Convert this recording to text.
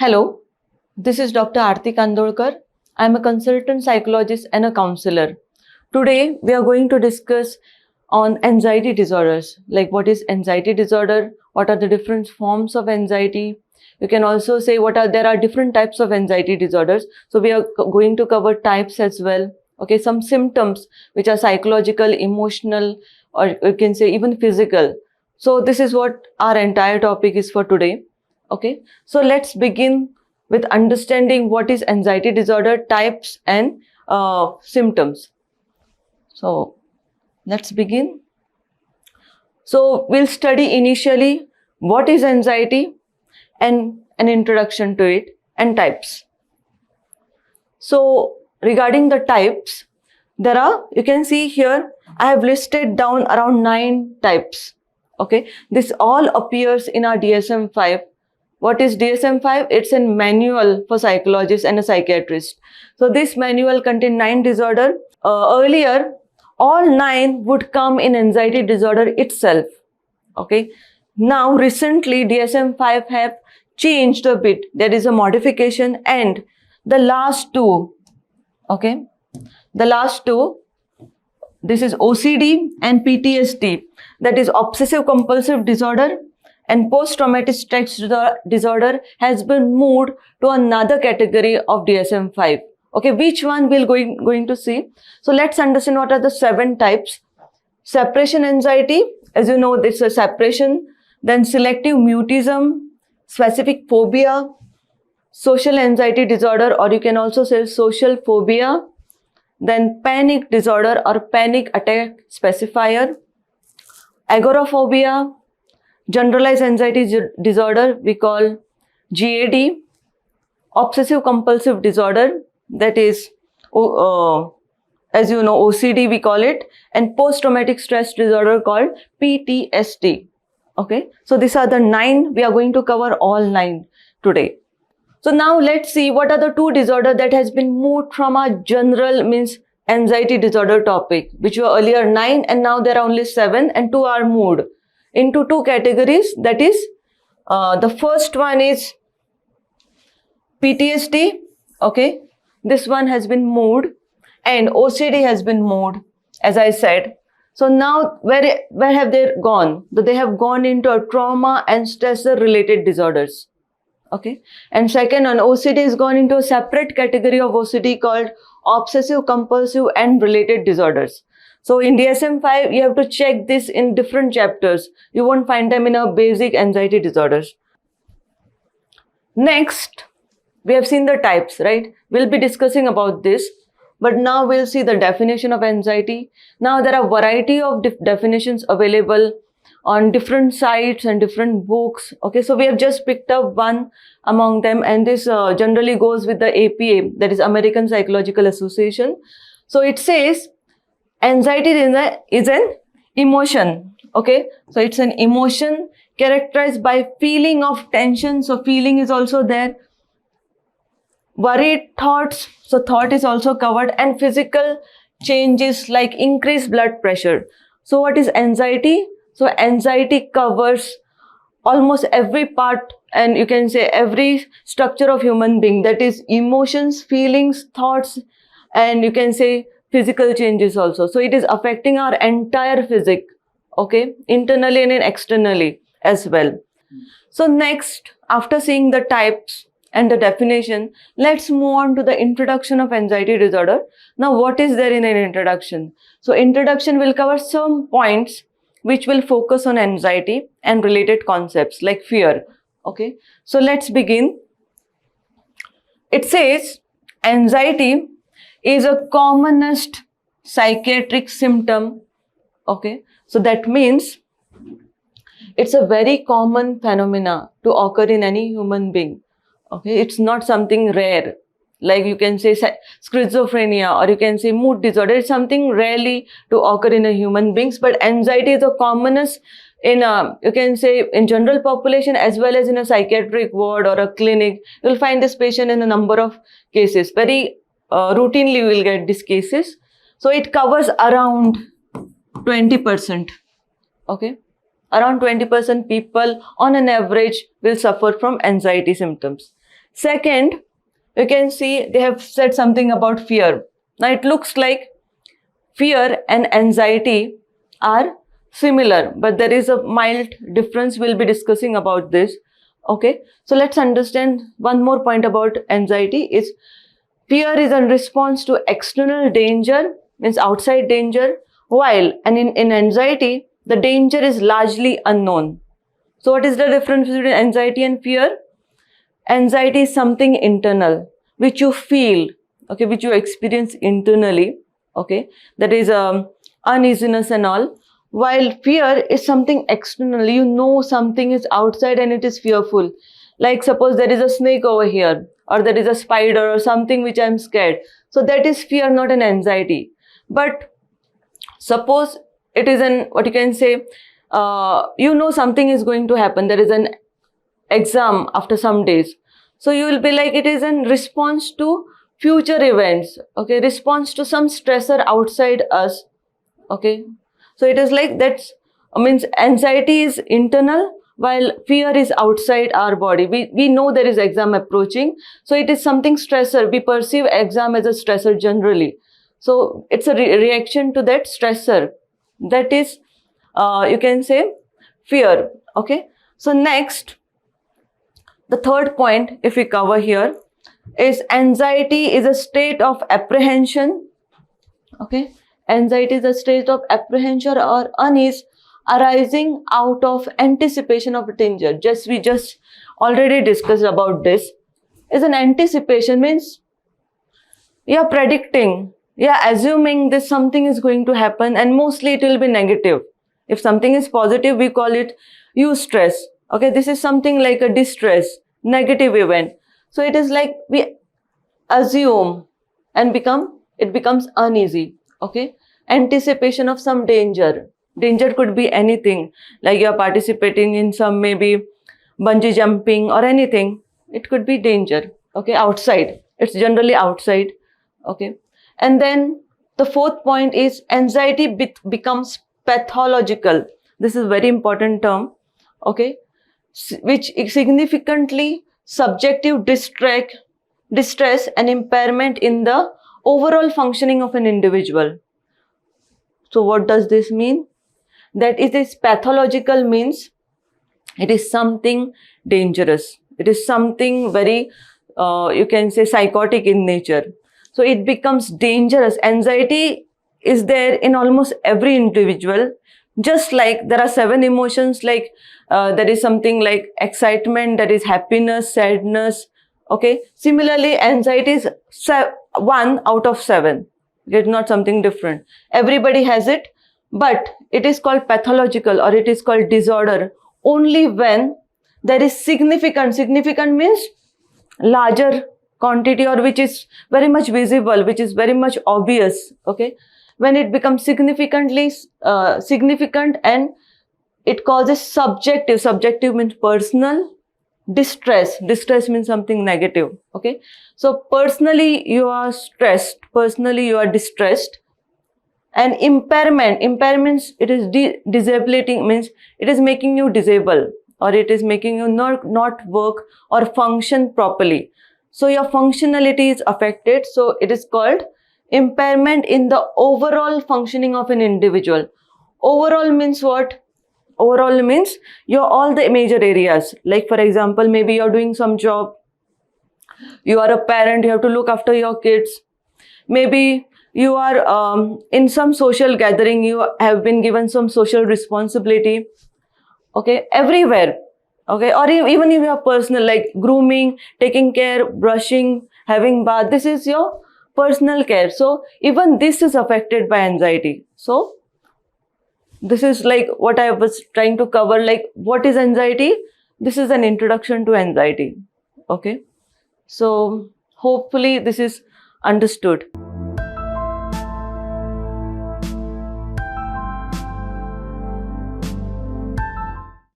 Hello, this is Dr.Arti Kandolkar. I am a consultant psychologist and a counselor. Today, we are going to discuss on anxiety disorders, like what is anxiety disorder, what are the different forms of anxiety. You can also say there are different types of anxiety disorders. So we are going to cover types as well. Okay, some symptoms which are psychological, emotional, or you can say even physical. So this is what our entire topic is for today. Okay, so let's begin with understanding what is anxiety disorder, types and symptoms. So let's begin. So we'll study initially what is anxiety and an introduction to it and types. So regarding the types, you can see here, I have listed down around 9 types. Okay, this all appears in our DSM-5. What is DSM-5? It's a manual for psychologists and a psychiatrist. So this manual contains 9 disorders. Earlier, all 9 would come in anxiety disorder itself. Okay. Now, recently, DSM-5 have changed a bit. There is a modification, and the last 2, okay, the last 2, this is OCD and PTSD. That is obsessive compulsive disorder and post-traumatic stress disorder has been moved to another category of DSM-5. Okay, which one we're going to see? So let's understand what are the 7 types. Separation anxiety, as you know, this is a separation. Then selective mutism, specific phobia, social anxiety disorder, or you can also say social phobia. Then panic disorder or panic attack specifier, agoraphobia, generalized anxiety disorder we call GAD, obsessive compulsive disorder, that is as you know OCD we call it, and post-traumatic stress disorder called PTSD. Okay, so these are the 9. We are going to cover all 9 today. So now let's see what are the 2 disorders that has been moved from our general means anxiety disorder topic, which were earlier 9 and now there are only 7, and 2 are moved into 2 categories. That is, the first one is PTSD. Okay, this one has been moved, and OCD has been moved, as I said. So now where have they gone? So they have gone into a trauma and stressor related disorders. Okay, and second one, OCD is gone into a separate category of OCD called obsessive compulsive and related disorders. So in DSM-5, you have to check this in different chapters. You won't find them in a basic anxiety disorders. Next, we have seen the types, right? We'll be discussing about this, but now we'll see the definition of anxiety. Now there are a variety of definitions available on different sites and different books. Okay, so we have just picked up one among them, and this generally goes with the APA, that is American Psychological Association. So it says anxiety is an emotion. Okay, so it's an emotion characterized by feeling of tension. So feeling is also there. Worried thoughts, so thought is also covered, and physical changes like increased blood pressure. So what is anxiety? So anxiety covers almost every part, and you can say every structure of human being, that is emotions, feelings, thoughts, and you can say physical changes also. So it is affecting our entire physique, okay, internally and externally as well. So next, after seeing the types and the definition, let's move on to the introduction of anxiety disorder. Now what is there in an introduction? So introduction will cover some points which will focus on anxiety and related concepts like fear. Okay, so let's begin. It says anxiety is a commonest psychiatric symptom. Okay, so that means it's a very common phenomena to occur in any human being. Okay, it's not something rare, like you can say schizophrenia, or you can say mood disorder. It's something rarely to occur in a human beings, but anxiety is the commonest in you can say in general population as well as in a psychiatric ward or a clinic. You'll find this patient in a number of cases. Very routinely you will get these cases. So it covers around 20%. Okay, around 20% people on an average will suffer from anxiety symptoms. Second, you can see they have said something about fear. Now it looks like fear and anxiety are similar, but there is a mild difference. We'll be discussing about this. Okay, so let's understand one more point about anxiety is fear is a response to external danger, means outside danger, while and in anxiety, the danger is largely unknown. So what is the difference between anxiety and fear? Anxiety is something internal, which you feel, okay, which you experience internally, okay, that is uneasiness and all. While fear is something external, you know something is outside and it is fearful. Like suppose there is a snake over here, or there is a spider or something which I'm scared. So that is fear, not an anxiety. But suppose it is an, what you can say, you know something is going to happen. There is an exam after some days. So you will be like, it is in response to future events, okay, response to some stressor outside us, okay. So it is like that's, means anxiety is internal while fear is outside our body. We know there is exam approaching. So it is something stressor. We perceive exam as a stressor generally. So it's a reaction to that stressor. That is, you can say, fear, okay. So next, the third point, if we cover here, is anxiety is a state of apprehension, okay. Anxiety is a state of apprehension or unease arising out of anticipation of danger. We just already discussed about this. Is an anticipation, means you are predicting, you are assuming this something is going to happen, and mostly it will be negative. If something is positive, we call it eustress. Okay, this is something like a distress, negative event. So it is like we assume and it becomes uneasy. Okay, anticipation of some danger. Danger could be anything, like you are participating in some maybe bungee jumping or anything. It could be danger. Okay, outside. It's generally outside. Okay, and then the fourth point is anxiety becomes pathological. This is very important term. Okay, which is significantly subjective distress and impairment in the overall functioning of an individual. So what does this mean? That it is pathological means it is something dangerous. It is something very, you can say, psychotic in nature. So it becomes dangerous. Anxiety is there in almost every individual. Just like there are 7 emotions, like there is something like excitement, there is happiness, sadness. Okay. Similarly, anxiety is 1 out of 7. It's not something different. Everybody has it, but it is called pathological or it is called disorder only when there is significant. Significant means larger quantity or which is very much visible, which is very much obvious. Okay. When it becomes significantly significant and it causes subjective. Subjective means personal. Distress means something negative. Okay, so personally you are stressed, personally you are distressed. And impairments, it is disabling, means it is making you disabled or it is making you not work or function properly. So your functionality is affected. So it is called impairment in the overall functioning of an individual. Overall means what? Overall means your all the major areas. Like for example, maybe you're doing some job, you are a parent, you have to look after your kids. Maybe you are in some social gathering, you have been given some social responsibility. Okay, everywhere. Okay, or even if you are personal, like grooming, taking care, brushing, having bath, this is your personal care. So even this is affected by anxiety. So this is like what I was trying to cover, like what is anxiety? This is an introduction to anxiety. Okay. So hopefully this is understood.